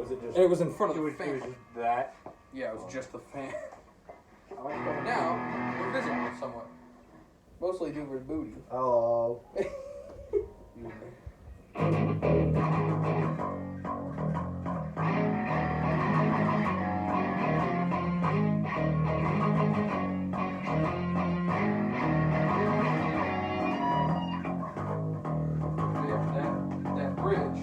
was it just? And it was in front of It the was fan. just that. Yeah, it was just the fan. Now, We're visible somewhat. Mostly due to booty. oh. That bridge.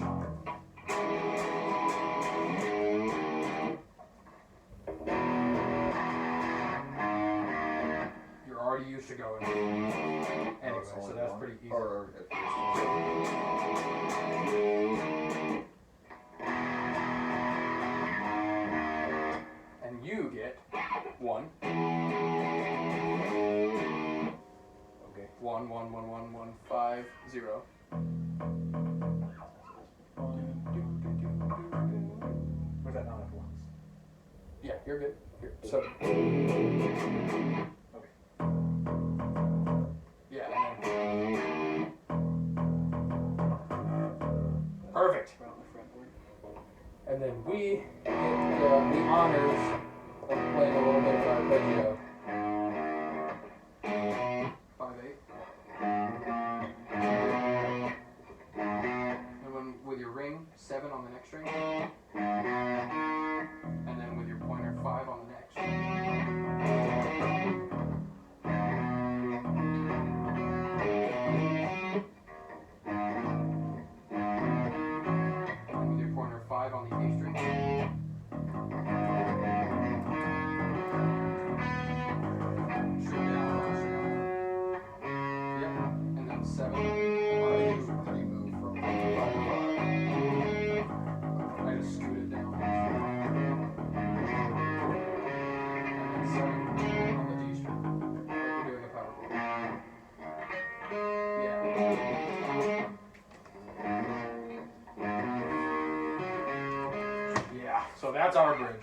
You're already used to going. Anyway, so that's pretty easy. And you get 1. Okay. 1, 1, 1, 1, 1, 5, 0. Was that not at once? Yeah, you're good. Here. So. Okay. Yeah. Perfect. And then we get the honors of playing a little bit of arpeggio. 5/8. And when with your ring, 7 on the next string. And then with your pointer, 5 on the next. And with your pointer, 5 on the A string. String down, string down. Yep. And then 7. How do you move from 5 to 5? I just scoot it down. And then 7 on the D string. Like we're doing a power chord. Yeah. Yeah, so that's our bridge.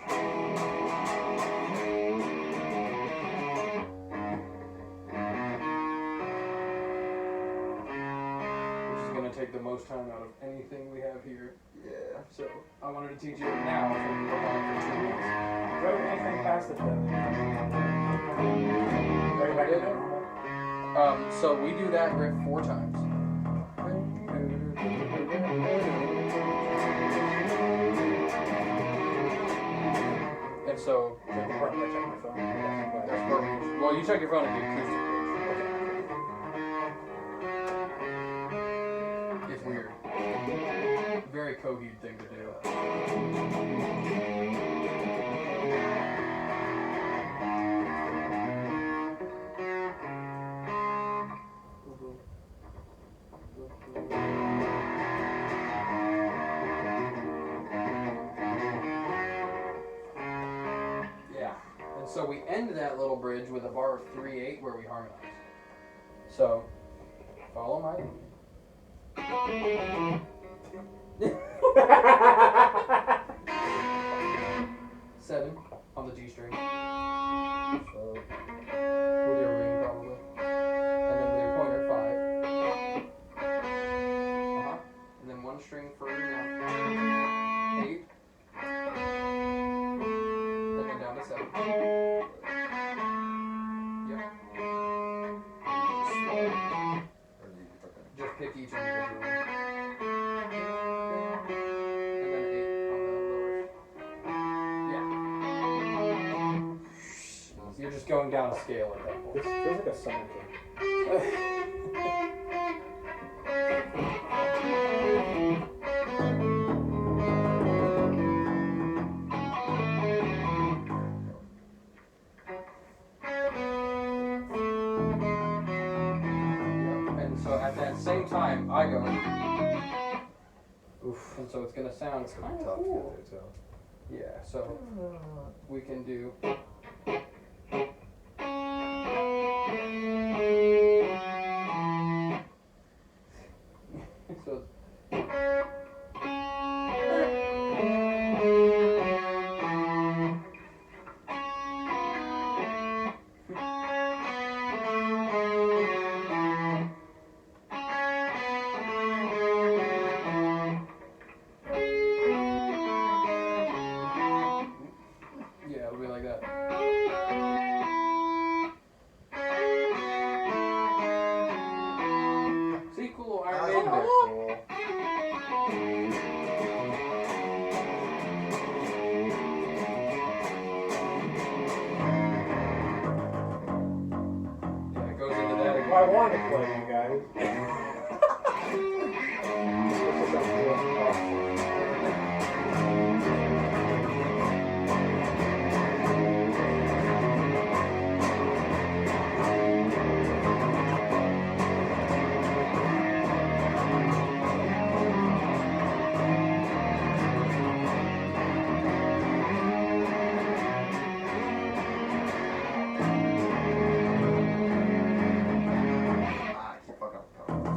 Which is going to take the most time out of anything we have here. Yeah. So I wanted to teach you it now so we can work on it for 2 months. Wrote anything past the 10? Right back to normal? So we do that riff 4 times. And so Check my phone. that's where we, well, you check your phone at the acoustic bridge. It's weird. Very Coheed thing to do. Yeah. And so we end that little bridge with a bar of 3/8 where we harmonize. So follow my lead. 7 on the G string. So with your ring probably. And then with your pointer, 5. And then 1 string further down. 8. And then down to 7. Yep. Just pick each individually. And then 8 on the lowers. Yeah. So you're just going down a scale at that point. This feels like a summer camp. And so at that same time, I go. Oof. And so it's gonna sound kind of cool. Yeah. So we can do. So. want to play, you guys.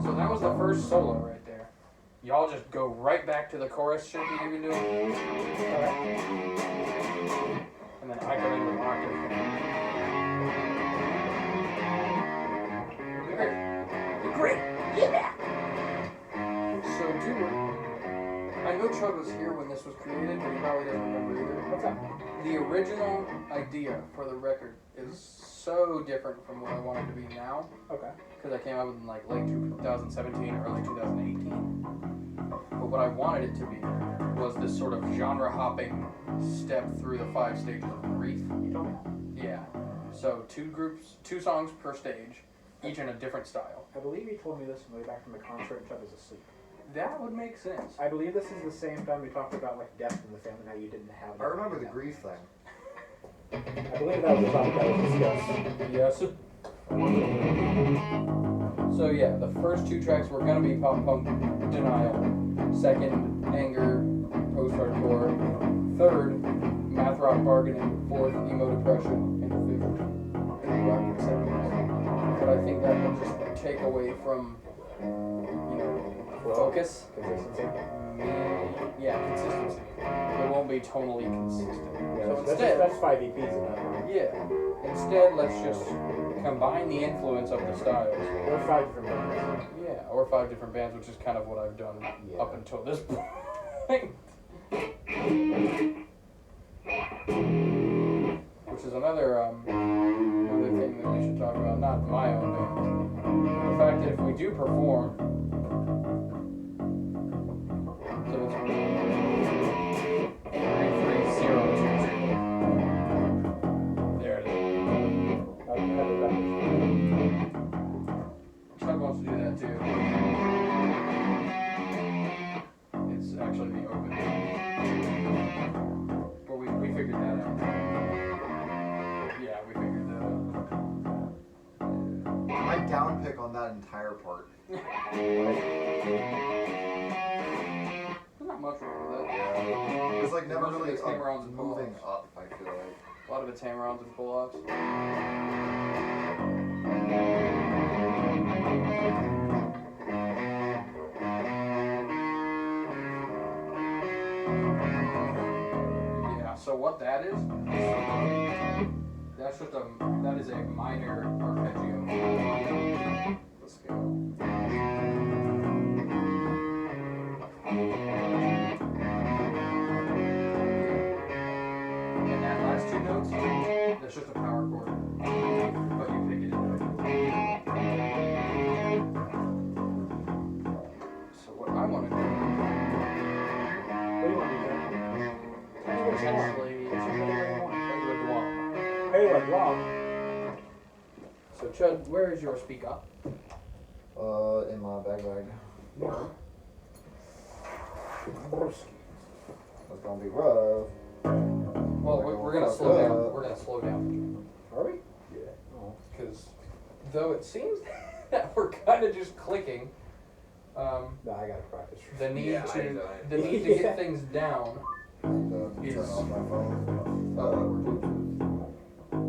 So that was the first solo right there. Y'all just go right back to the chorus shit that you've been doing. Alright. And then I go in with octave. It'll be great. It'll be great. Yeah. So I know Chud was here when this was created, but he probably doesn't remember either. What's up? The original idea for the record is so different from what I want it to be now. Okay. Because I came out with in like late 2017, early 2018. But what I wanted it to be was this sort of genre hopping step through the 5 stages of grief. You told me. Yeah. So 2 songs per stage, each in a different style. I believe you told me this way back from the concert and Chuck was asleep. That would make sense. I believe this is the same time we talked about like death in the family and how you didn't have I remember the grief thing. I believe that was the topic that was discussed. Yes. So yeah, the first 2 tracks were gonna be pop punk denial, second anger, post hardcore, third math rock bargaining, fourth emo depression, and fifth indie rock acceptance. But I think that will just take away from focus. Consistency. Yeah, consistency. It won't be tonally consistent. Yeah, So that's instead, 5 EPs in that one. yeah. Instead, let's just combine the influence of the styles. Or 5 different bands. Yeah, or 5 different bands, which is kind of what I've done Yeah. up until this point. Which is another thing that we should talk about. Not my own band. The fact that if we do perform, so it's 3-3-0-2-0. There it is. Chud wants to do that too. It's actually the open. But we figured that out. Yeah, we figured that out. I down pick on that entire part. There's not much wrong with that. Yeah. It's like never Most of really it's hammer-ons and moving pull-offs. up, I feel like. A lot of it's hammer-ons and pull-offs. Yeah, so what that is, that is a minor arpeggio. The scale. And that last 2 notes, that's just a power chord. But you pick it in. So what I want to do What do you want to do? potentially play the drum. Hey, like Rob. So Chud, where is your speaker? In my bag. That's gonna be rough. Well, we're gonna slow down. We're gonna slow down. Are we? Yeah. Oh. Because though it seems that we're kind of just clicking, No, I gotta practice. the need Yeah, to get things down. Turn off my phone.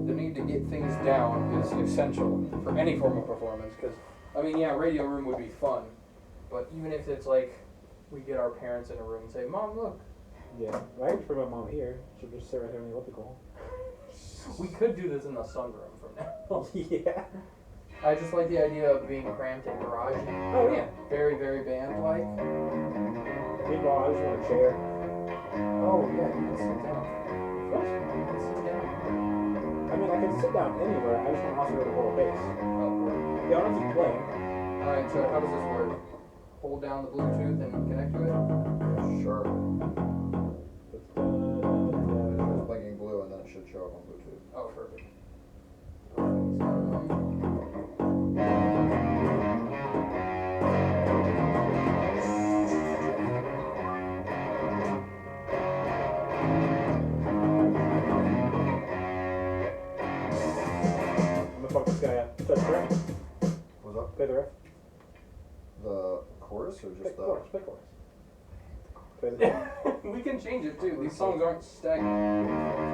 The need to get things down is essential for any form of performance. Because I mean, yeah, radio room would be fun, but even if it's like we get our parents in a room and say, "Mom, look." Yeah. Well, I can put my mom here. She'll just sit right here in the elliptical. We could do this in the sunroom from now. Yeah. I just like the idea of being cramped in garage. Oh, yeah. Very, very band-like. Meanwhile, I just want a chair. Oh, yeah, you can sit down. What? You can sit down. I mean, I can sit down anywhere. I just want to also go to roll bass. Oh, word. Yeah, I don't have to play. Alright, so how does this work? Hold down the Bluetooth and connect to it? Sure. Da-da-da-da. It's blinking blue and then it should show up on Bluetooth. Oh, perfect. That's correct. What's up? Play the riff. The chorus or Play just the? chorus. Play chorus. Play the We can change it too. These songs aren't stagnant.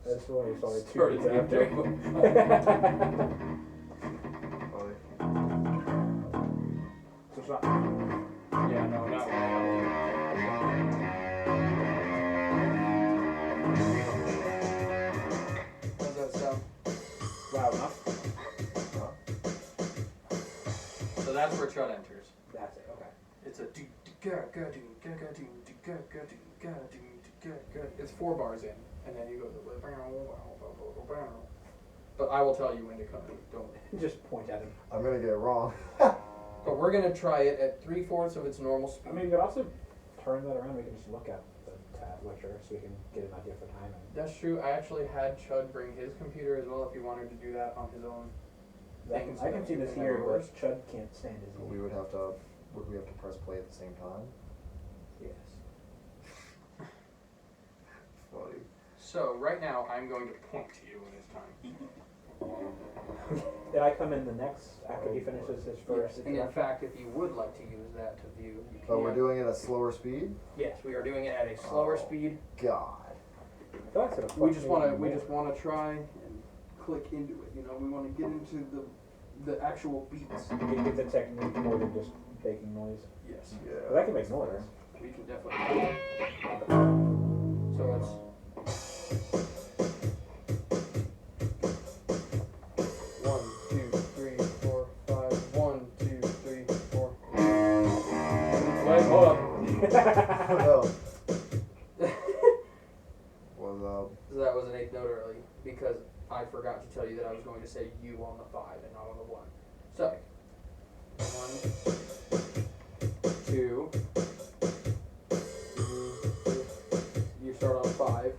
That's the one you saw like 2 Started weeks to get after. terrible. So it's not. Yeah, no, not really. How's that sound? Loud enough. So that's where Chud enters. That's it. Okay. It's a it's 4 bars in, and then you go to. But I will tell you when to come in. Don't. Just point at him. I'm gonna get it wrong. But we're gonna try it at 3/4 of its normal speed. I mean, you could also turn that around. We can just look at the tablature so we can get an idea for timing. That's true. I actually had Chud bring his computer as well if he wanted to do that on his own. Things I can see this that here, never but Chud can't stand his Would we have to press play at the same time? Yes. Funny. So right now I'm going to point to you when it's time. Did I come in the next after he finishes his first? And in fact, if you would like to use that to view, you can. But we're doing it at slower speed? Yes, we are doing it at a slower Oh. speed. God. I feel like it's gonna We fuck just me want to even more. try and click into it. You know, we want to get into the actual beats. Get the technique more than just making noise. Yes, Yeah. But that can make noise. we can definitely. So it's. 1, 2, 3, 4, 5. 1, 2, 3, 4. Wait, hold up. Well. What's up? So that was an 8th note early because I forgot to tell you that I was going to say you on the 5 and not on the 1. So 1, 2. You start on 5.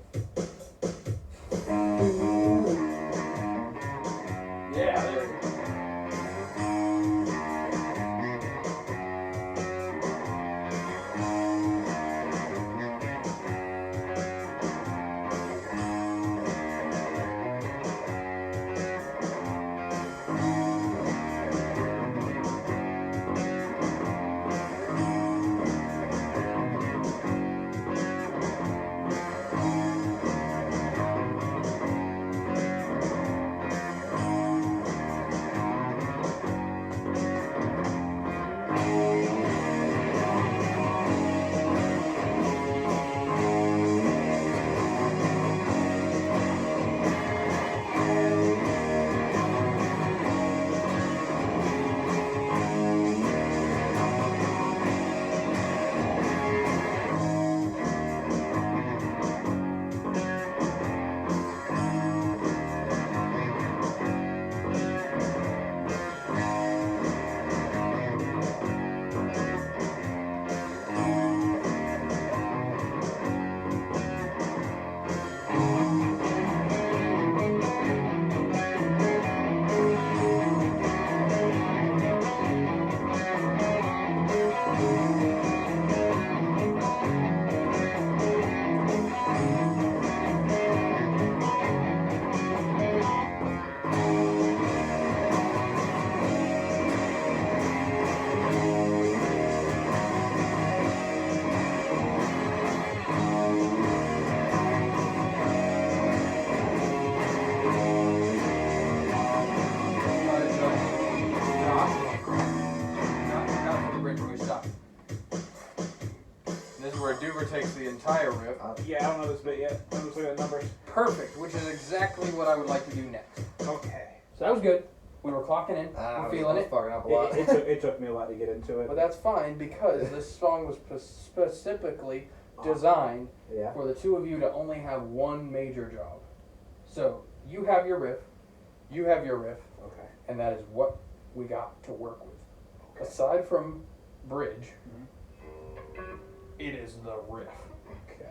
Yeah, there we go. Where Duber takes the entire riff. Yeah, I don't know this bit yet. I'm just looking at numbers. Perfect, which is exactly what I would like to do next. Okay. So that was good. We were clocking in. We're feeling it. Fucking up a lot. It took me a lot to get into it. But that's fine because this song was specifically designed Yeah. for the two of you to only have one major job. So you have your riff, you have your riff, Okay. and that is what we got to work with. Aside from bridge, it is the riff. Okay.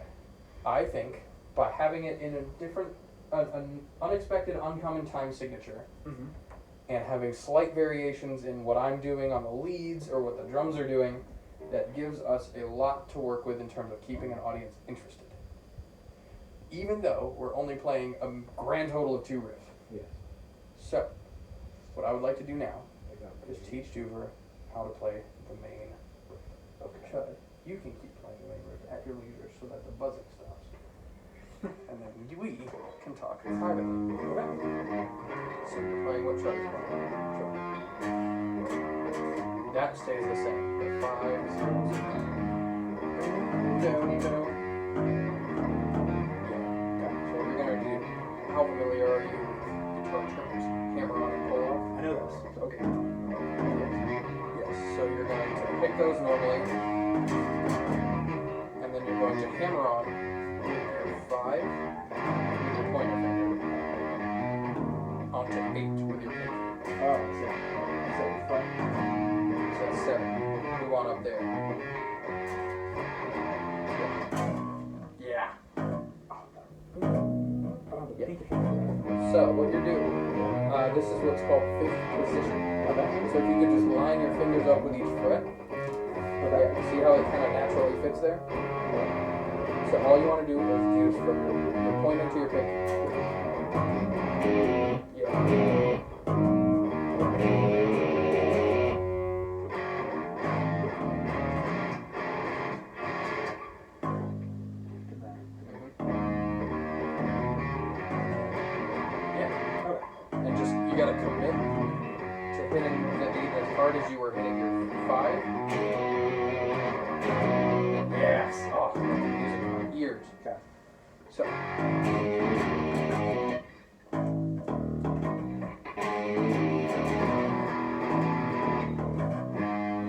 I think by having it in a different, an unexpected, uncommon time signature, Mm-hmm. and having slight variations in what I'm doing on the leads or what the drums are doing, that gives us a lot to work with in terms of keeping an audience interested. even though we're only playing a grand total of 2 riffs. Yes. So, what I would like to do now I got is it. teach Duver how to play the main riff. Okay. Chud, you can keep playing the main riff at your leisure so that the buzzing stops. And then we can talk privately. Okay. So you're playing what Chud is playing. Sure. That stays the same. The 5, 0, 0. Yeah, so what you're gonna do, how familiar are you with guitar terms? Hammer on and pull off? I know this. Okay. Yes, so you're going to pick those normally, and then you're going to hammer on with your 5 with your pointer finger onto 8 with your pinky. Oh, so front. So that's 7. Move on up there. Yeah. Yeah. So what you're doing, this is what's called 5th position. Okay. So if you could just line your fingers up with each fret. Okay. See how it kind of naturally fits there? So all you want to do is use from your pointer to your pinky. Yeah. And just, you gotta commit to hitting the 8 as hard as you were hitting your 5. Yes! Oh, music in my ears. Okay. So.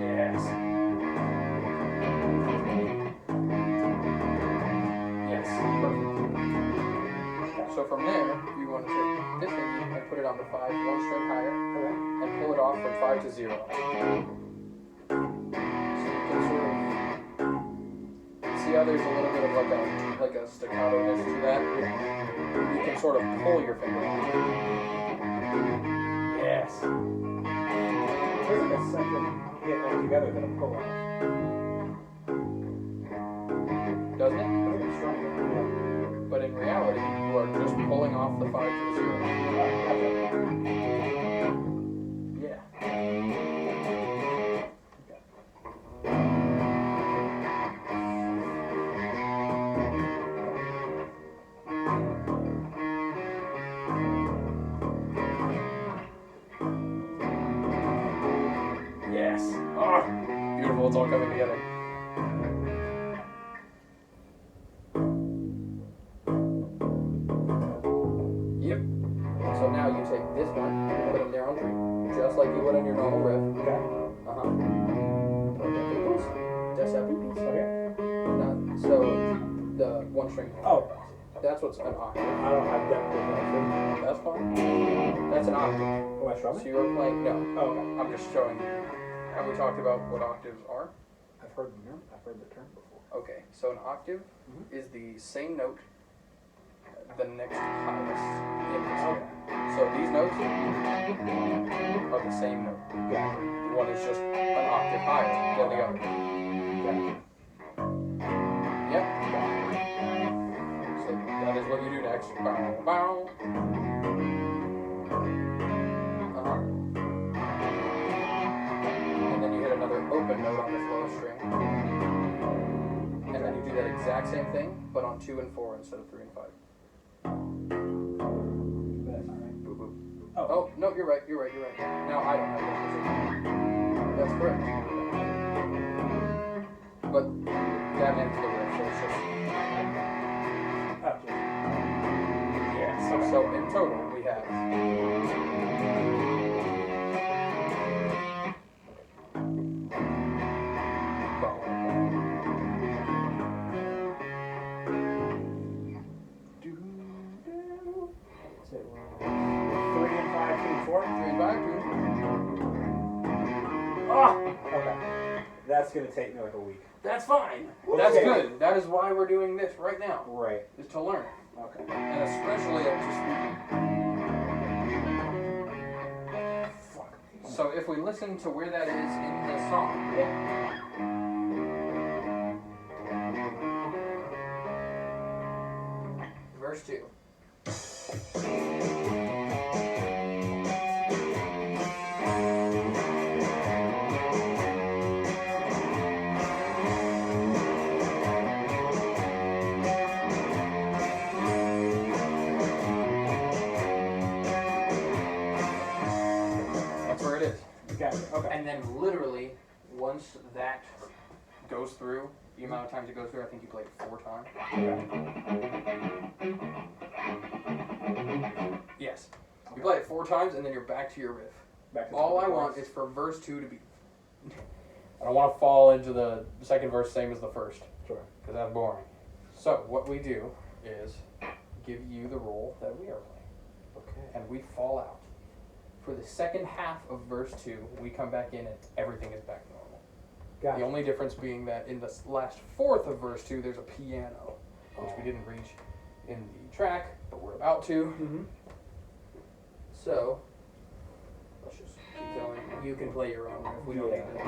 Yes. Yes, perfect. So from there, you want to take this pinky and put it on the 5, 1 string higher, and pull it off from 5 to 0. So you can sort of see how there's a little bit of like a staccato-ness to that. You can sort of pull your finger. Yes. There's like a second hit altogether that I'm pulling off. Doesn't it? It's stronger. But in reality, you are just pulling off the 5 to 0. Yeah. Yes. Oh, beautiful. It's all coming together. Yep. So now you take this one and put them there on 3, just like you would on your normal riff. Okay. Just have pieces. Okay. So the 1 string. Oh. That's what's an octave. I don't have depth with that. That's fine. That's an octave. Am I strumming? So you're playing. No. Oh, okay. I'm just showing you. Have we talked about what octaves are? I've heard the term before. Okay. So an octave is the same note, the next highest in the scale. So these notes are the same note. Yeah. One is just an octave higher than the other. Yep. So that is what you do next. Bow, bow. And then you hit another open note on this low string. And then you do that exact same thing, but on 2 and 4 instead of 3 and 5. That's not right. Boop, boop. Oh. Oh, no, you're right. Now I don't have that position. That's correct. But that ends the riff, so it's just... Oh, Yes. So in total, we have... Say it wrong. 3 and 5, 2 and 4. 3 and 5, 2. Ah! Okay. That's gonna take me like a week. That's fine. That's Okay. good. That is why we're doing this right now, Right. is to learn. Okay. And especially up to speed. Fuck. So if we listen to where that is in the song, verse 2. That's where it is. Gotcha. Okay. And then literally, once that goes through, the amount of times it goes through, I think you play it 4 times. Yes. You play it 4 times, and then you're back to your riff. Back to All the I want chorus. is for verse 2 to be... I don't want to fall into the second verse same as the first, Sure. because that's boring. So, what we do is give you the role that we are playing, Okay. and we fall out. For the second half of verse 2, we come back in, and everything is back to normal. Gotcha. The only difference being that in the last fourth of verse 2, there's a piano, which we didn't reach in the track, but we're about to. Mm-hmm. So, let's just keep going. You can play your own if we don't need to.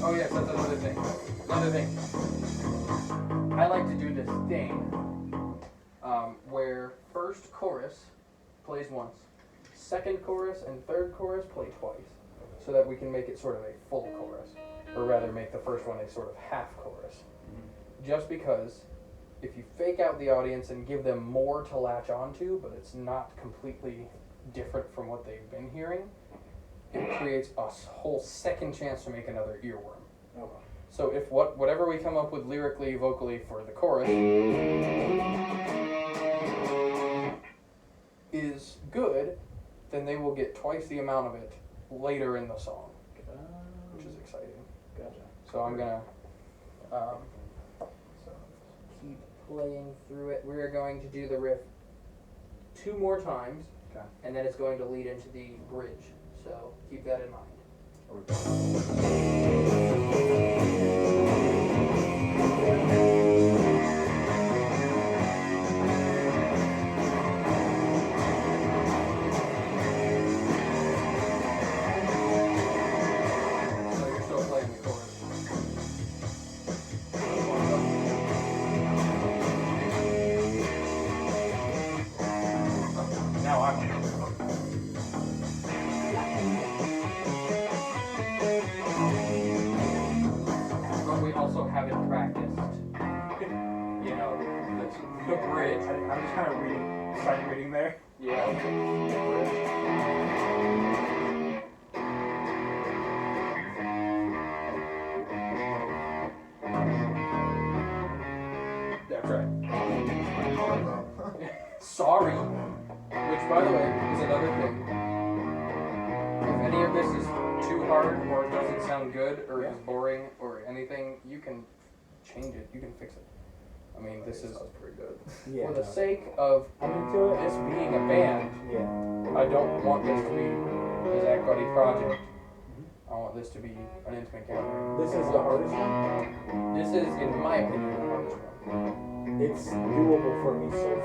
Oh yes, that's another thing. Another thing. I like to do this thing where first chorus plays once, second chorus and third chorus play twice, so that we can make it sort of a full chorus, or rather make the first one a sort of half chorus. Just because if you fake out the audience and give them more to latch onto, but it's not completely different from what they've been hearing, it creates a whole second chance to make another earworm. Okay. So if whatever we come up with lyrically, vocally for the chorus is good, then they will get twice the amount of it later in the song, which is exciting. Gotcha. So I'm gonna keep playing through it. We're going to do the riff 2 more times, Okay. and then it's going to lead into the bridge. So keep that in mind. So you're still playing the chorus. Now I'm but we also haven't practiced, you know, the bridge. I'm just kind of reading, starting reading there. Yeah. That's right. Sorry. Which, by the way, is another thing. If any of this is too hard or doesn't sound good or is boring or anything, you can change it. You can fix it. I mean, this is pretty good. Yeah. for the sake of I'm into it. this being a band. Yeah. I don't want this to be a Zach Buddy project. I want this to be an intimate gathering. This is the hardest one. This is, in my opinion, the hardest one. It's doable for me so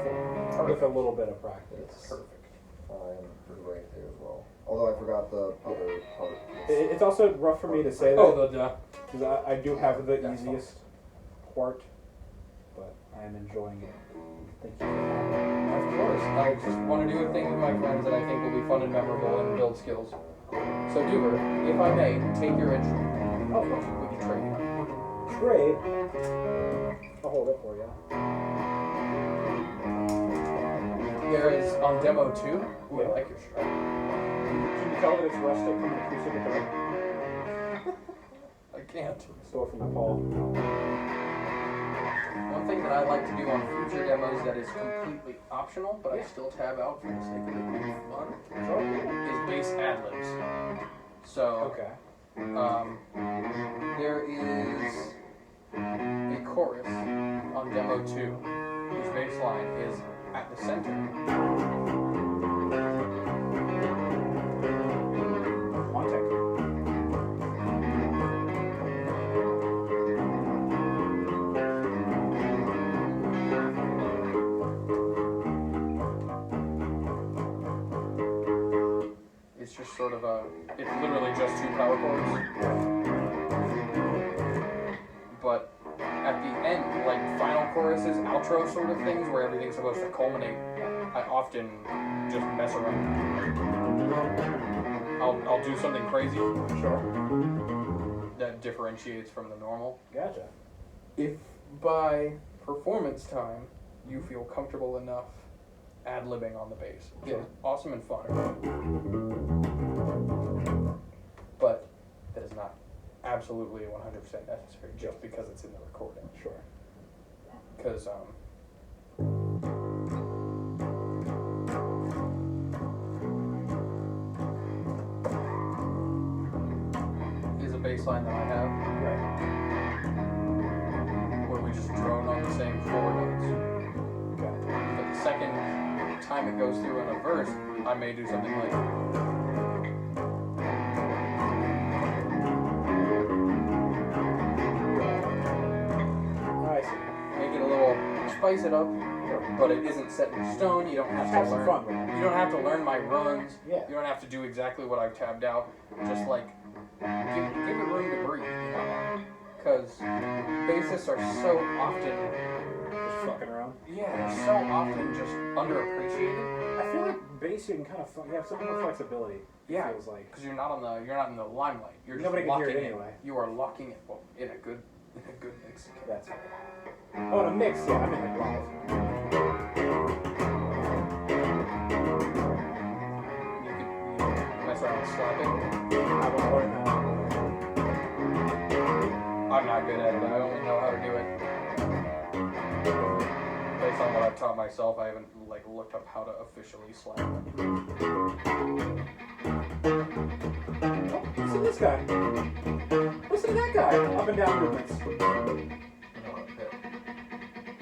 far, with a little bit of practice. Perfect. I'm pretty right there as well. Although I forgot the other part. It's also rough for me to say that, Oh, the because I do have the That's easiest part, but I am enjoying it. Thank you for having me. Of course. I just want to do a thing with my friends that I think will be fun and memorable and build skills. So, Duber, if I may, take your instrument. Oh, We can trade. trade. I'll hold it for you. There is on demo 2. Ooh, I Yeah. like your strap. Can you tell that it's rustic from an acoustic guitar? I can't. Stole it from my Paul. One thing that I like to do on future demos that is completely optional, but I still tab out for the sake of it being fun, is bass ad-libs. So, Okay. there is the chorus on demo 2, whose bass line is at the center. Haunting. It's just sort of it's literally just 2 power chords. But at the end, like final choruses, outro sort of things, where everything's supposed to culminate, I often just mess around. I'll do something crazy. Sure. That differentiates from the normal. Gotcha. If by performance time you feel comfortable enough ad-libbing on the bass, Sure. it's awesome and fun. But that is not absolutely 100% necessary just because it's in the recording. Sure. Because is a bass line that I have Right. where we just drone on the same 4 notes. Gotcha. But the second time it goes through in a verse, I may do something like I see. make it a little, spice it up, Sure. but it isn't set in stone. You don't have Have to some learn. fun with it. You don't have to learn my runs. Yeah. You don't have to do exactly what I've tabbed out. Just like give it room to breathe. You know, because bassists are so often, Just fucking around. yeah, they're so often just underappreciated. I feel like bass you can kind of you have some more flexibility. Yeah, It feels like. because you're not in the limelight. You're just Nobody can hear locking it anyway. You are locking it in a good mix. That's it. Oh, in a mix, yeah, I mean like live. You can mess around with slapping. I want to learn that. I'm not good at it. I only know how to do it based on what I've taught myself. I haven't like looked up how to officially slap. Oh, listen to this guy. Listen to that guy. Up and down movements.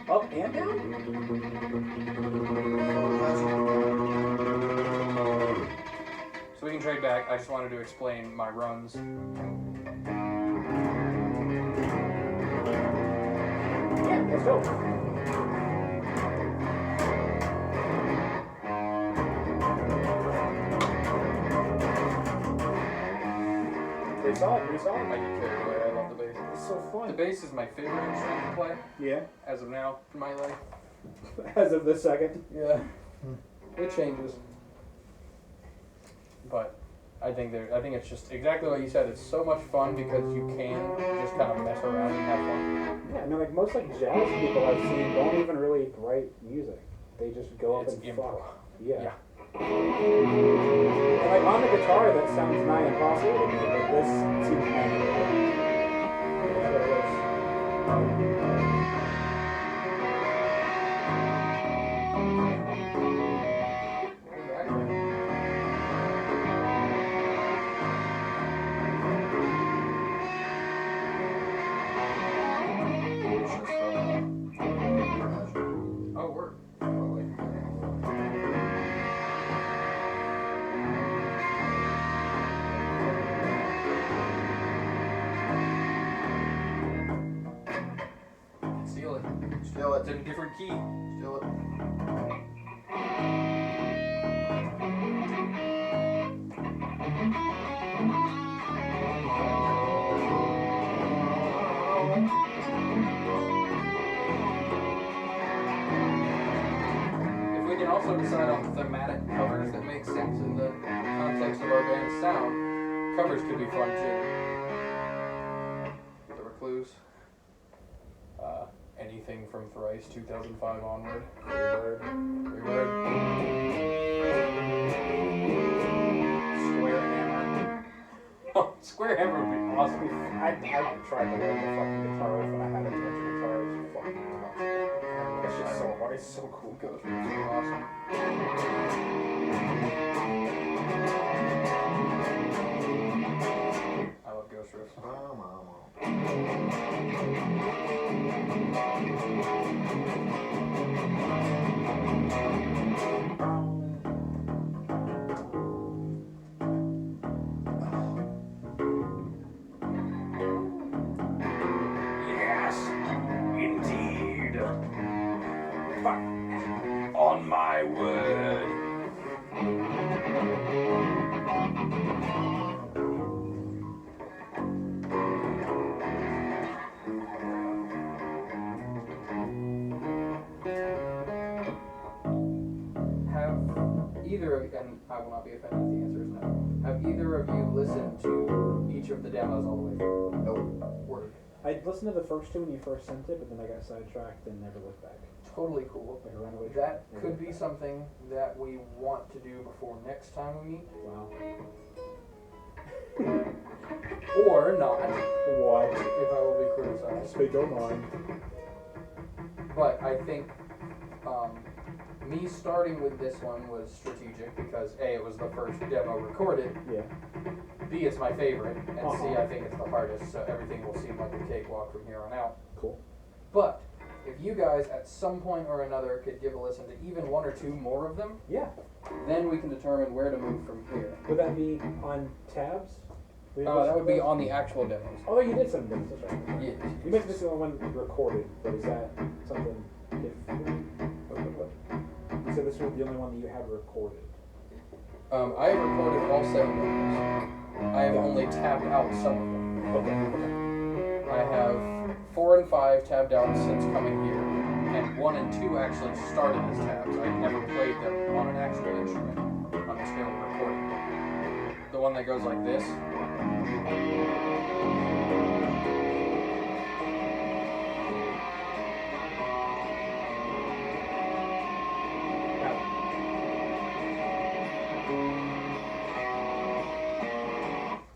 Up and down? So we can trade back. I just wanted to explain my runs. Yeah, let's go. Pretty solid, pretty solid. I get carried away. I love the bass. It's so The fun. bass is my favorite instrument to play Yeah, as of now in my life. as of this second. Yeah, it changes. But I think it's just exactly what you said. It's so much fun because you can just kind of mess around and have fun. Yeah, I mean, like most like jazz people I've seen don't even really write music. They just go up It's and improv. fuck. Yeah. Yeah. And like on the guitar, that sounds nigh impossible to me, but this seems manageable. Oh, word. Steal it. Steal It's it. in a different key. Steal it. If we can also decide on thematic covers that make sense in the context of our band's sound, covers could be fun too. The Recluse. Anything from Thrice 2005 onward. Freebird. Freebird. Square hammer. Oh, Square Hammer would be awesome. I tried to learn the fucking guitar riff when I had a bunch of guitars. Fucking tough. It's just so hard. It's so cool. Ghost Riffs are awesome. I love Ghost Riffs. Yes, indeed. Fuck. On my word. Have either of you, and I will not be offended if the answer is no, have either of you listened to each of the demos all the way through? Nope. Word. I listened to the first two when you first sent it, but then I got sidetracked and never looked back. Totally cool. Like a runaway That train. could be something that we want to do before next time we meet. Wow. Or not, What? if I will be criticized. Speak your mind. But I think me starting with this one was strategic because A, it was the first demo recorded, Yeah. B, it's my favorite, and C, Uh-huh. I think it's the hardest, so everything will seem like a cakewalk from here on out. Cool. But if you guys at some point or another could give a listen to even one or two more of them, Yeah. then we can determine where to move from here. Would that be on tabs? That would be on the actual demos. Oh, you did some things. That's right. Yeah. You mentioned this is the one recorded, but is that something different? What? You said this was the only one that you had recorded. I have recorded all 7 demos. I have only tabbed out some of them. Okay. I have 4 and 5 tabbed out since coming here, and 1 and 2 actually started as tabs. I never played them on an actual instrument until recording. The one that goes like this.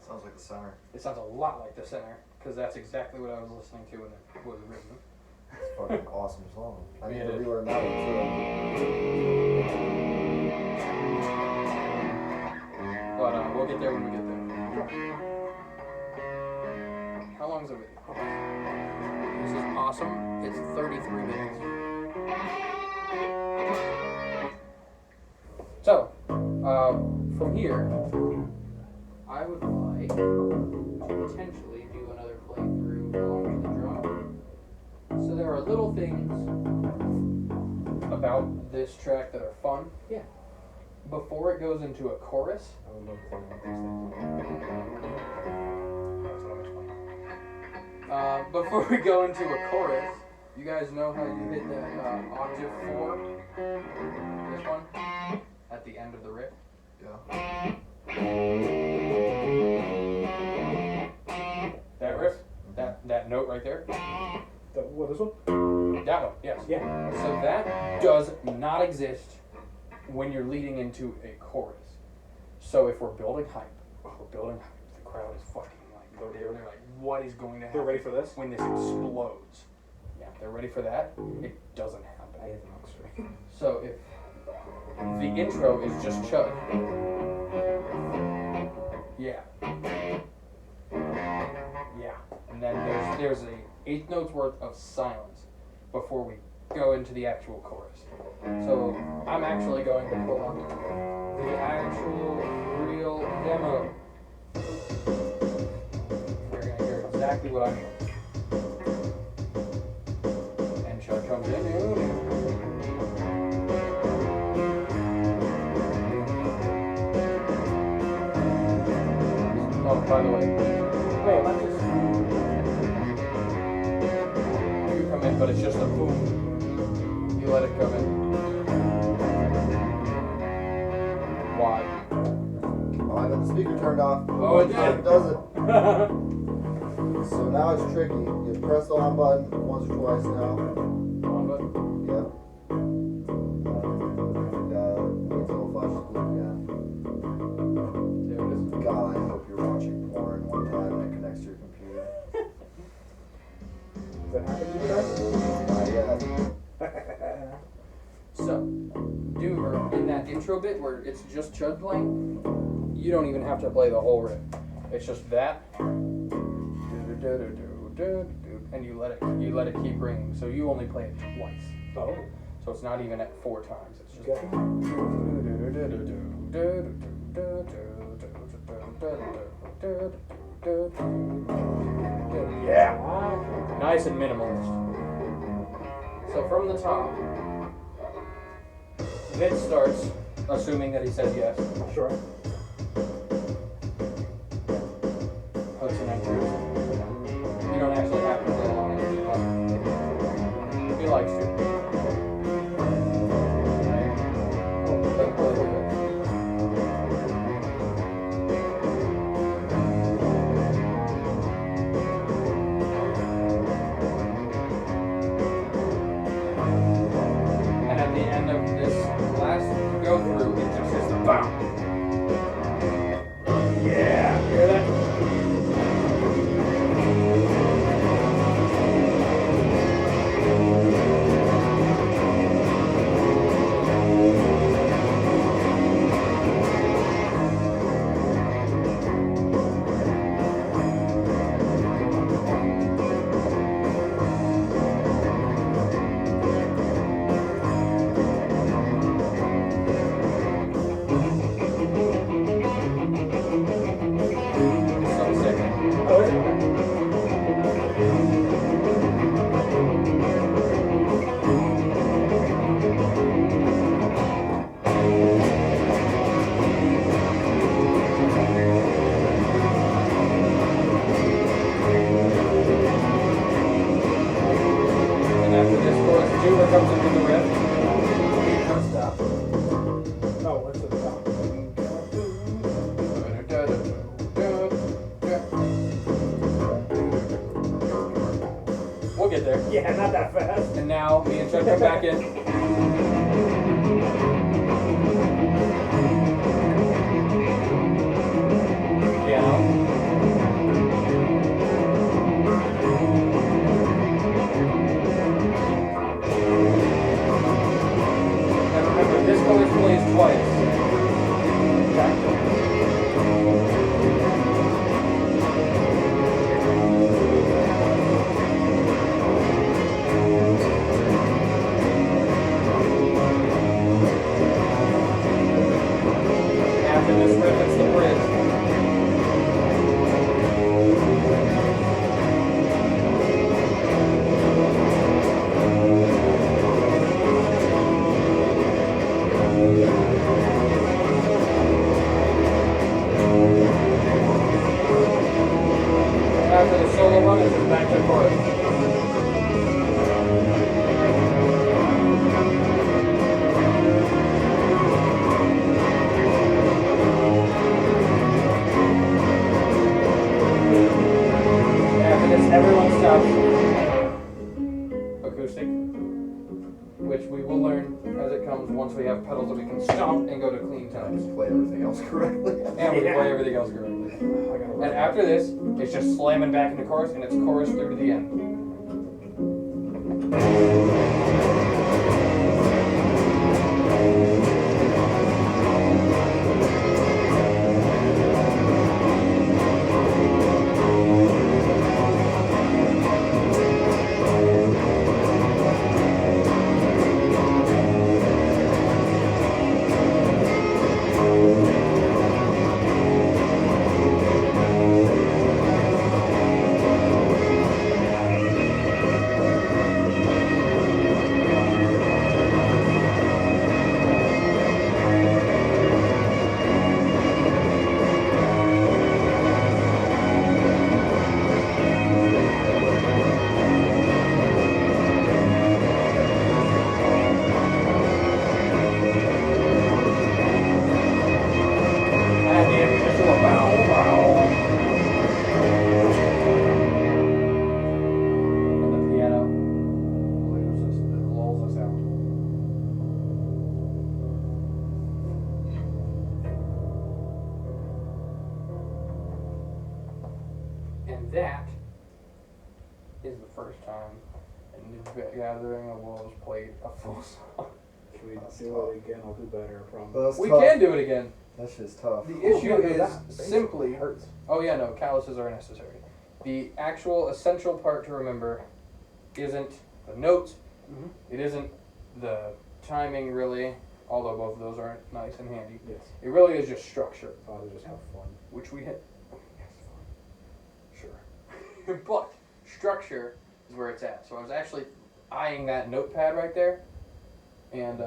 Sounds like the center. It sounds a lot like the center, because that's exactly what I was listening to when it was written. It's a fucking awesome song. I need Yeah, to it is. relearn that one But we'll get there when we get there. How long is it? This is awesome. It's 33 minutes. So, from here, I would like to potentially do another playthrough along with the drum. So there are little things about this track that are fun. Yeah. Before it goes into a chorus, I would love to talk about these things. that's what I'm explaining. Before we go into a chorus, you guys know how you hit that octave 4? This one? At the end of the riff? Yeah. That riff? That note right there? What, this one? That one, yes. Yeah. So that does not exist when you're leading into a chorus. So if we're building hype, the crowd is fucking like, they're like, what is going to happen? They're ready for this? When this explodes. Yeah, they're ready for that. It doesn't happen. I hit the wrong string. So if the intro is just chug. Yeah. Yeah. And then there's a 8 notes worth of silence before we go into the actual chorus. So I'm actually going to pull up the actual real demo. You're gonna hear exactly what I mean. And Chuck comes in. Oh, by the way, Wait, let's just... you come in, but it's just a boom. You let it come in. Why? Oh, I got the speaker turned off. Oh, it did. It does it. So now it's tricky. You press the on button once or twice now. On button. Yep. Wait till it flashes blue again. There it is. God, I hope you're watching porn one time and it connects to your computer. Does that happen to you guys? Not yet. So, Doomer, in that intro bit where it's just Chud playing, you don't even have to play the whole riff. It's just that. and you let it keep ringing. So you only play it twice. Oh. So it's not even at 4 times. It's just. Okay. Yeah. Nice and minimalist. So from the top, Vince starts, assuming that he says yes. Sure. Hooks and enters. You don't actually have to play along with it, but he likes to. And at the end of this last go through, it just hits the BAM! Yeah! Hear that? So sick. Oh, is it? Okay. And after this chorus, Juba comes into the riff. Don't stop. Oh, what's the top? We'll get there. Yeah, not that fast. And now me and Chuck come back in. Piano. And remember, this chorus plays twice. After this riff, it's the bridge. After the solo run, it's just back to the chorus. After this, everyone stops. Acoustic, which we will learn as it comes once we have pedals that we can stomp and go to clean tones. Play everything else correctly. And we can play everything else correctly. I gotta And after this, it's just slamming back into chorus, and it's chorus through to the end. And at the end, we just do a bow, bow. And the piano lulls us out. And that is the first time in the Gathering of Wolves played a full song. Should we do it again? I'll do better. I promise. That's We tough. can do it again. That shit's tough. The issue Yeah, is that basically simply. hurts. Oh yeah, no, calluses are necessary. The actual essential part to remember isn't the notes. Mm-hmm. It isn't the timing, really, although both of those are nice and handy. Yes. It really is just structure, Oh, to just have fun. which we hit. Sure. But structure is where it's at. So I was actually eyeing that notepad right there, and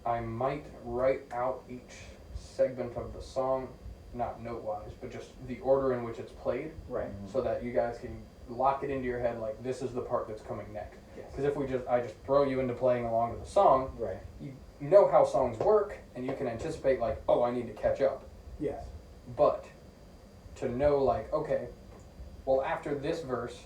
I might write out each segment of the song, not note-wise, but just the order in which it's played, Right. so that you guys can lock it into your head like this is the part that's coming next. Yes. Because if I just throw you into playing along to the song, Right. you know how songs work, and you can anticipate like, oh, I need to catch up. Yes. But to know like, okay, well after this verse,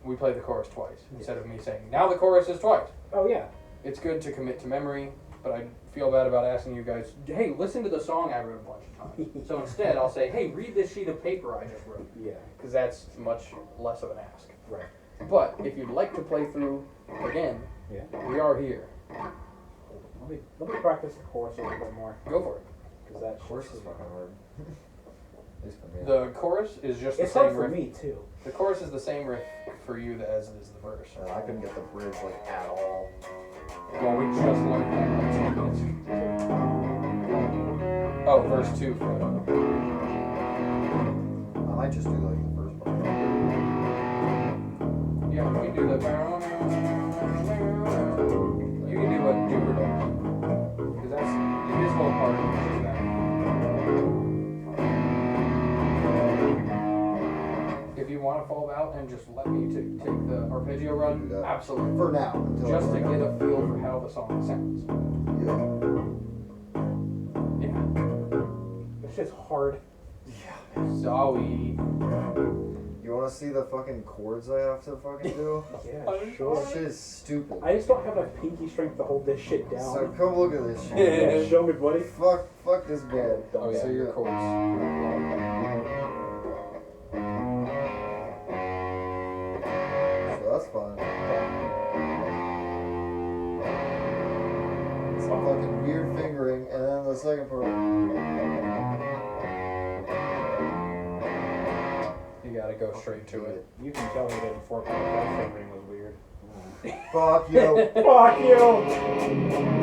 we play the chorus twice instead of me saying now the chorus is twice. Oh yeah. It's good to commit to memory, but I feel bad about asking you guys, hey, listen to the song I wrote a bunch of times. So instead, I'll say, hey, read this sheet of paper I just wrote, Yeah. because that's much less of an ask. Right. But if you'd like to play through again, Yeah. we are here. Let me practice the chorus a little bit more, Go for it. because that Chorus shit is fucking hard. At least for me. The chorus is just It's the hard same for riff. me too. The chorus is the same riff for you as is the verse. And I couldn't get the bridge like at all. Well, we just learned that in like 2 minutes. Oh, verse 2, Frodo. I might just do like the first part. Yeah, we can do the. You can do what Duper does. Because that's his whole part of it is that. If you want to fall out and just let me take the arpeggio run, Do that. absolutely. For now, until Just I to learn get it. a feel for how the song sounds. Yeah. It's just hard. Zowie. You wanna see the fucking chords I have to fucking do? Yeah, sure. This shit is stupid. I just don't have enough pinky strength to hold this shit down. So come look at this shit. Yeah, show me, buddy. Fuck this band. Oh, so your chords. So that's fun. Some fucking weird fingering, and then the second part. You gotta go straight to it. You can tell me that 4.5 fingering was weird. Fuck you. Fuck you!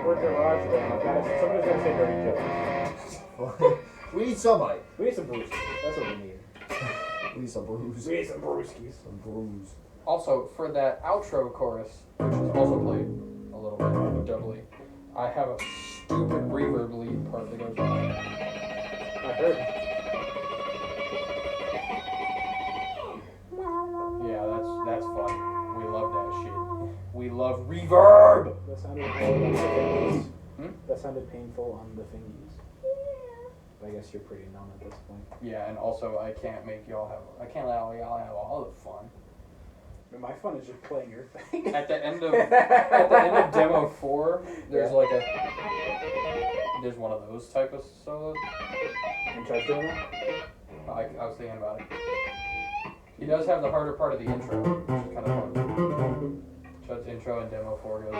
We're garage band. Somebody's gonna say dirty jokes. We need somebody. We need some brewskis. That's what we need. We need some brews. We need some brewskis. Some brews. Also, for that outro chorus, which is also played a little bit doubly, I have a stupid reverb lead part that goes on. I heard. Yeah, that's fun. We love that shit. We love reverb! That sounded painful on the fingies. Hmm? That sounded painful on the fingies. I guess you're pretty numb at this point. Yeah, and also I can't let y'all have all the fun. But my fun is just playing your thing. At the end of demo 4, there's like there's one of those type of solos. You tried doing that? I was thinking about it. He does have the harder part of the intro, which is kind of fun. So it's intro and demo 4 goes.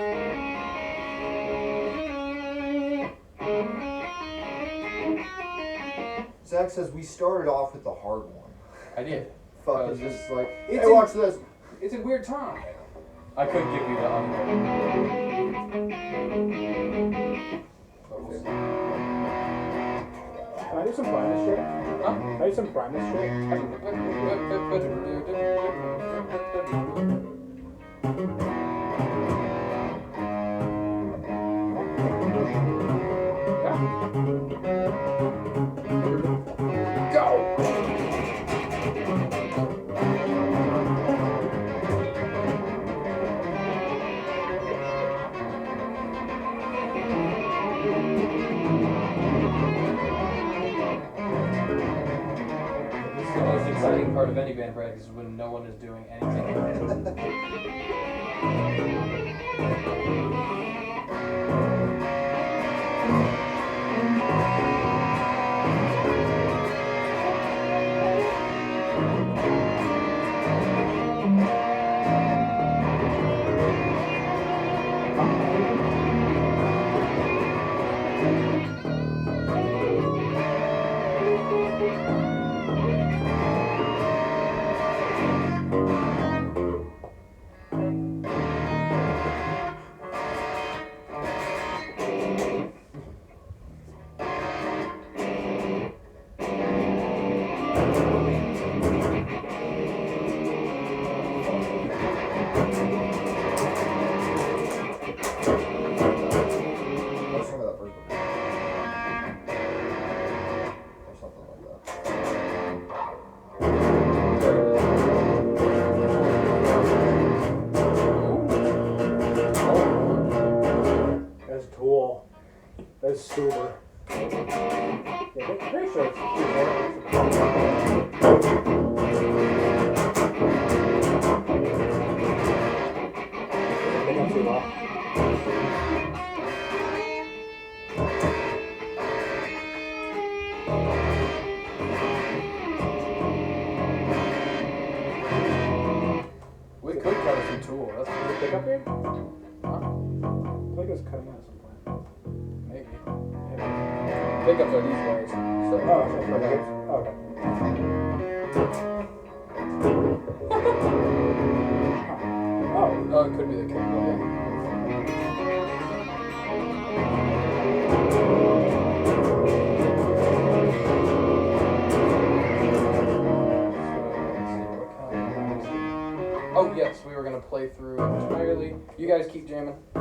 Zach says we started off with the hard one. I did. Fucking just like, hey, It's watch this. It's a weird time. I could give you the Can I do some Primus shit? Huh? Can I do some Primus shit? The most exciting part of any band practice is when no one is doing anything. That's Tool. That's Super. Yeah, pretty sure it's too low. We could cut some Tool. That's Did it pick up here? huh? I think it was cutting out at some point. Maybe. Yeah. Pickups are these ways. So Oh, okay. Oh. oh, it could be the cable. Yeah. Oh yes, we were gonna play through entirely. You guys keep jamming. Oh,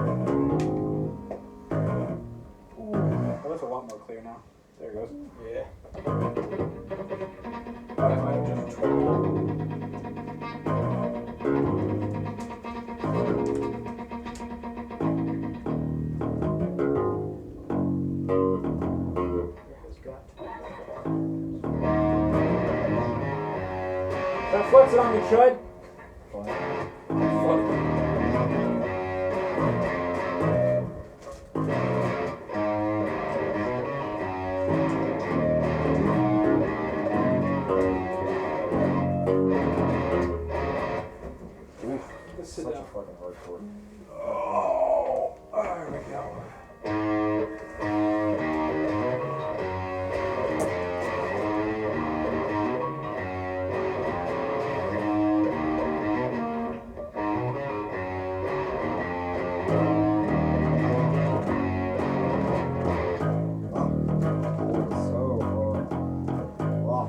that's a lot more clear now. There it goes. Yeah. That might have just tried. Don't flex it on me, chud. Such a fucking hard chord. Oh, there we go. So hard. Wow.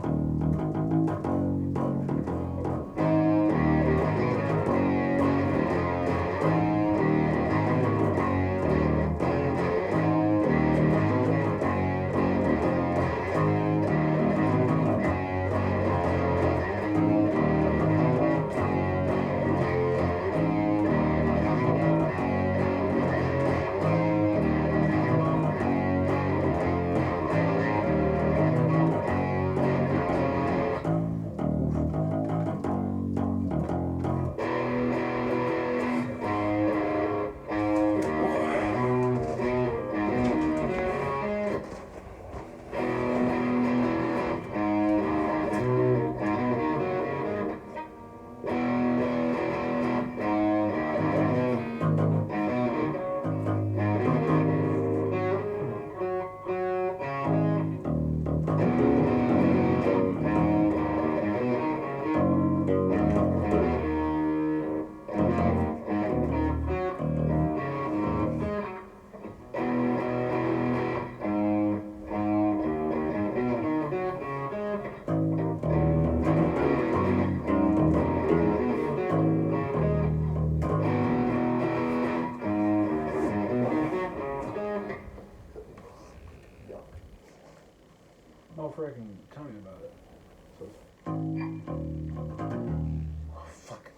No freaking tell me about it. Oh, fuck.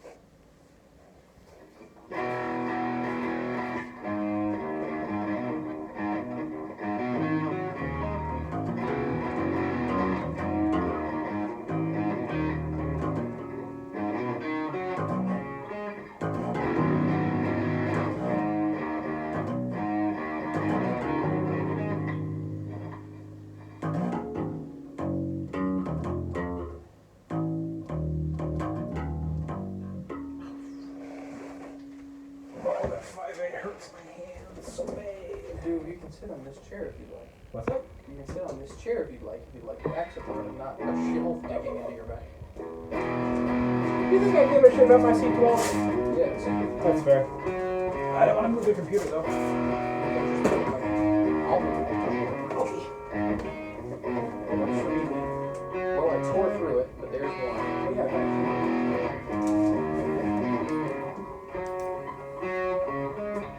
Oh, that 5/8 hurts my hands so bad. Dude, you can sit on this chair if you'd like. What's that? You can sit on this chair if you'd like to back support and not a shelf digging into your back. You think I give a shit about my C12? Yes. That's fair. I don't want to move the computer though. Coffee. Well, I tore through it, but there's one. Oh, yeah,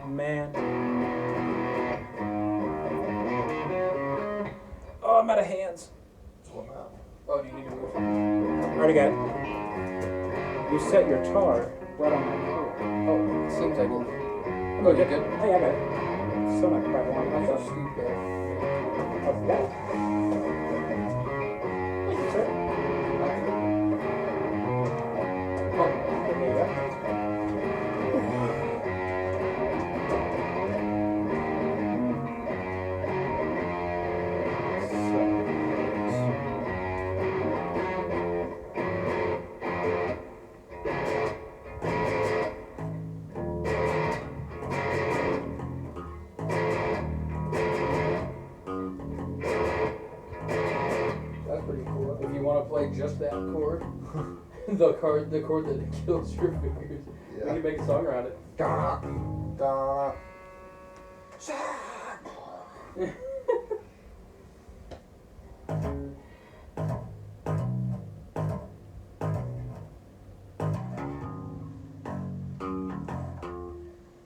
man. Oh, I'm out of hands. Oh, do you need to move something? Already got it. You set your tar right on my floor. Oh, it seems I did. Oh, you good? Hey, I got it. Still not quite long I'm enough. gonna scoot back. Oh, yeah. Thank you, sir. Oh, There you go. that's pretty cool. If you want to play just that chord, the chord that kills your fingers, we Yeah. can make a song around it. Da, da.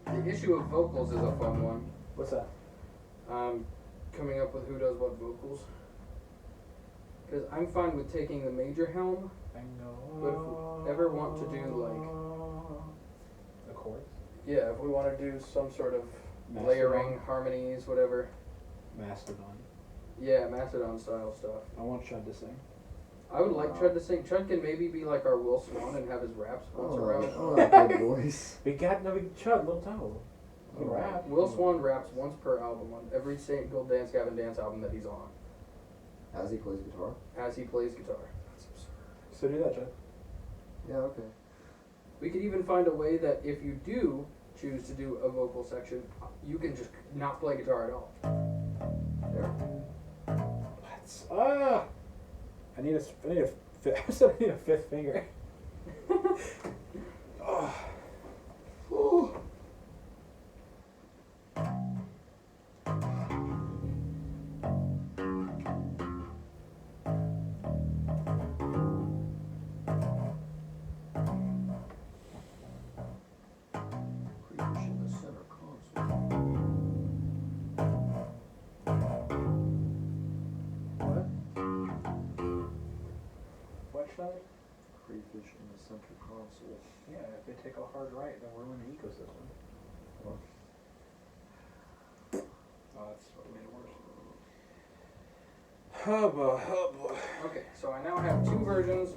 The issue of vocals is a fun one. What's that? Coming up with who does what vocals. Because I'm fine with taking the major helm. But if we ever want to do, the chords? Yeah, if we want to do some sort of Mastodon? layering, harmonies, whatever. Mastodon. Yeah, Mastodon style stuff. I want Chud to sing. I would like Chud to sing. Chud can maybe be like our Will Swan and have his raps once around. Oh, that good voice. We got no big Chud, little toe. He can Oh. rap. Will Swan raps once per album on every single Dance Gavin Dance album that he's on, As he plays guitar? as he plays guitar. That's absurd. So do that, Chud. Yeah, okay. We could even find a way that if you do choose to do a vocal section, you can just not play guitar at all. Yeah. Let's. I need a fifth. I said I need a fifth finger. Oh. Ooh. Creepish in the center console. What? What, Chud? Crayfish in the center console. Yeah, if they take a hard right, then we're in the ecosystem. What? Oh, that's what made it worse. Oh boy, oh boy. Okay, so I now have two versions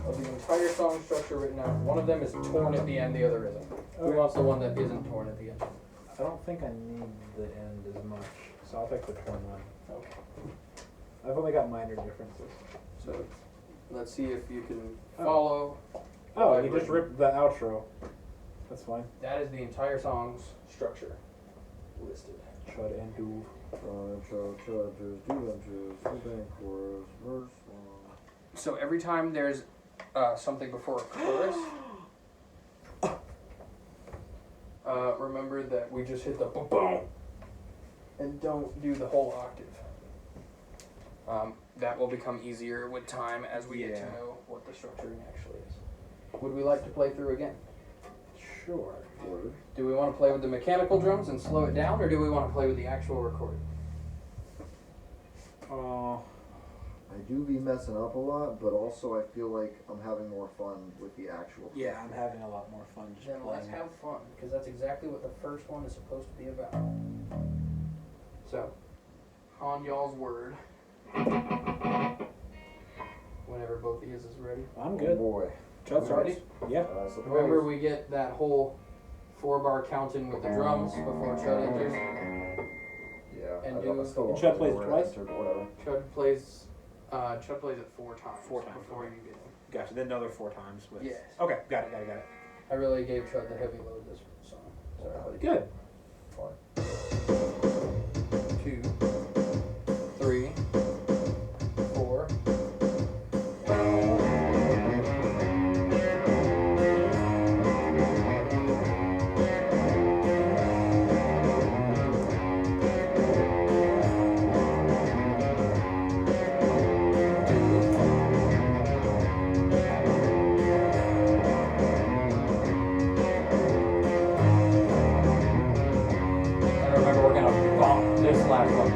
of the entire song structure written out. One of them is torn at the end, the other isn't. Who Okay. wants the one that isn't torn at the end? I don't think I need the end as much, so I'll take the torn one. Okay. I've only got minor differences. So let's see if you can Oh. follow. Oh, you just ripped the outro. That's fine. That is the entire song's structure listed. Chud and Doov. Chudges, do-ventures, two-bank chorus, verse one. So every time there's something before a chorus, remember that we just hit the boom boom and don't do the whole octave. That will become easier with time as we get to Yeah. know what the structuring actually is. Would we like to play through again? Sure. Word. Do we want to play with the mechanical drums and slow it down, or do we want to play with the actual recording? I do be messing up a lot, but also I feel like I'm having more fun with the actual. Yeah, I'm having a lot more fun just Then let's playing. have fun, because that's exactly what the first one is supposed to be about. So, on y'all's word, whenever both of you is ready. I'm Oh good. boy. Chud's Ready? Yeah. Suppose. Remember, we get that whole 4-bar counting with the drums before Chud enters. Yeah. And I don't- I do- still don't Chud know plays where twice? I entered, but whatever. Chud plays it 4 times. 4 times, before okay. you get in. Gotcha. Then another 4 times with. Yes. Okay. Got it. I really gave Chud the heavy load this song. Sorry, buddy. Good. Fine. 2, 3, 4. And remember, we're gonna bump this last one.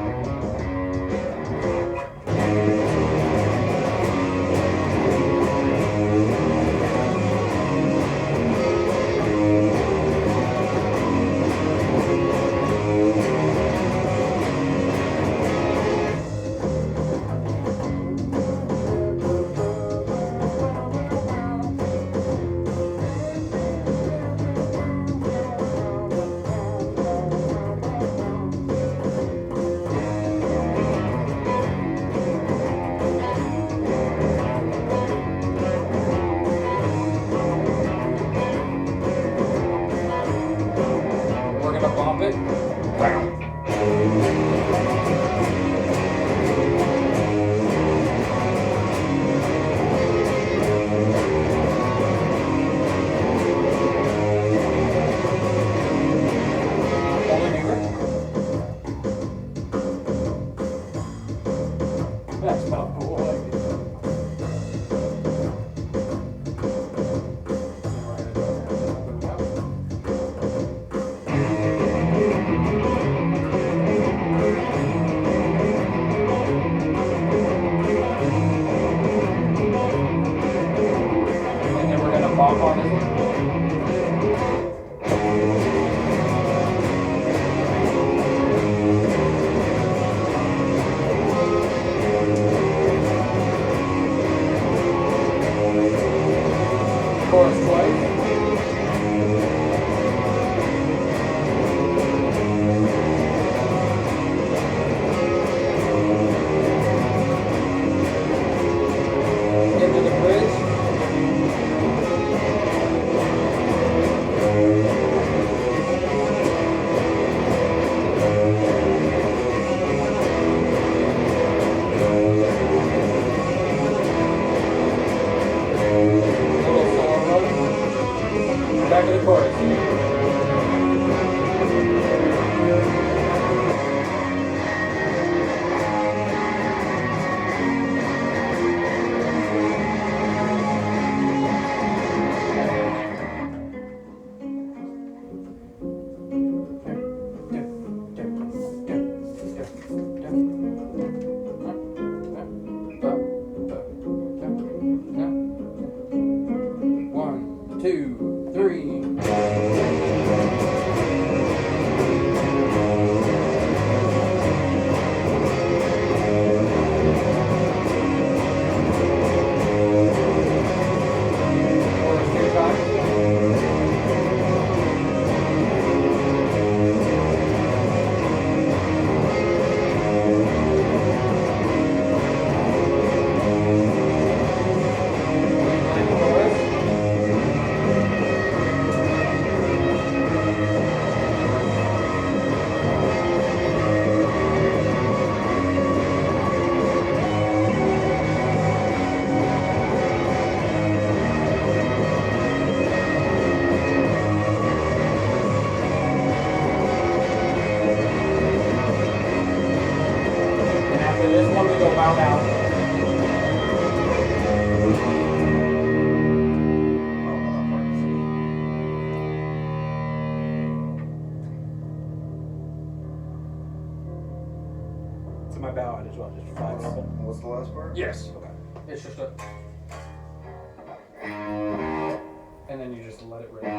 loud now. It's in my ballad as well, just 5 nothing. What's the last part? Yes. Okay. It's just a. And then you just let it rip. Yeah.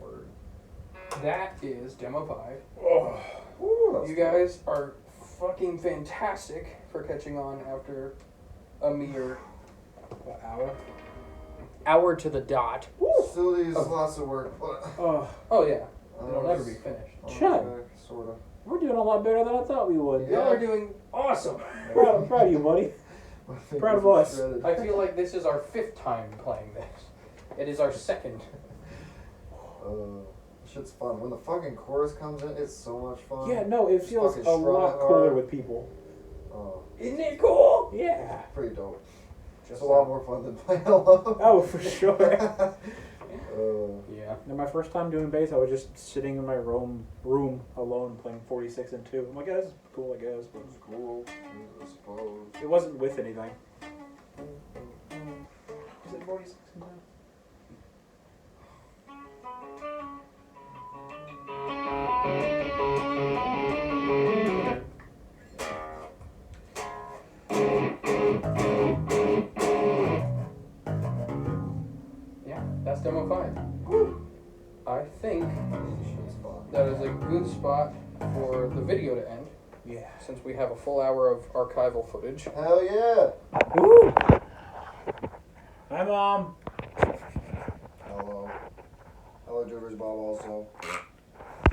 Word. That is demo 5. Oh. Ooh, that's You guys are fucking fantastic for catching on after a mere hour to the dot. Still needs lots of work, but Oh yeah, it'll never be finished. Shut. Sort of. We're doing a lot better than I thought we would. Y'all are doing awesome. Proud of you, buddy. Proud of us. I feel like this is our 5th time playing this. It is our 2nd. Shit's fun. When the fucking chorus comes in, it's so much fun. Yeah, no, it feels Fucking a strut lot it cooler hard. with people. Isn't it cool? Yeah. Pretty dope. It's Just a lot more fun than playing alone. Oh, for sure. Yeah. And my first time doing bass, I was just sitting in my room alone playing 46 and 2. I'm like, yeah, this is cool, I guess. But It's cool, I suppose. it wasn't with anything. Was it 46 and 2? Yeah, that's demo 5. I think Shit's fun. that is a good spot for the video to end, Yeah. since we have a full hour of archival footage. Hell yeah! Woo! Hi, Mom. Hello. Hello, Driver's Bob also.